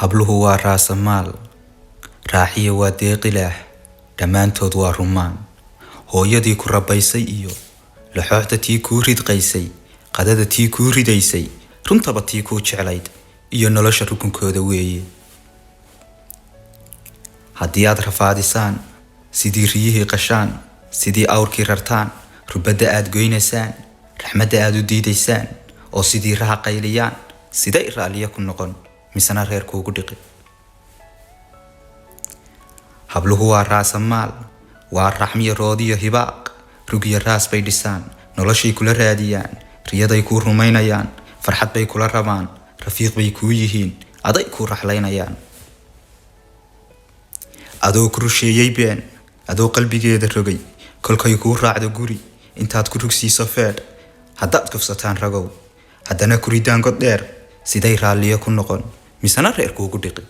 habluhu waa raasamaal, raaxiya waa deeqilaah, dhammaantood waa rumaan. hooyadii ku rabaysay iyo laxooxda tii kuu ridqaysay, qadada tii kuu ridaysay, runtaba tii kuu jeclayd iyo nolosha rukunkooda weeye. haddii aad rafaadisaan sidii riyihii qashaan, sidii awrkii rartaan, rubadda aad goynaysaan, raxmadda aad u diidaysaan, oo sidii raha qayliyaan, siday raaliya ku noqon misana reer kuugu dhiqi. habluhu waa raasamaal, waa raxmiyo roodiyo hibaaq, rugiyo raas bay dhisaan, noloshay kula raadiyaan, riyaday kuu rumaynayaan, farxad bay kula rabaan, rafiiq bay kuu yihiin, aday kuu raxlaynayaan. adoo ku rusheeyey been, adoo qalbigeeda rogay, kolkay kuu raacdo guri intaad ku rugsiiso feedh, haddaad kufsataan ragow haddana ku ridaan god dheer, siday raaliya ku noqon misana reer kuugu dhiqi.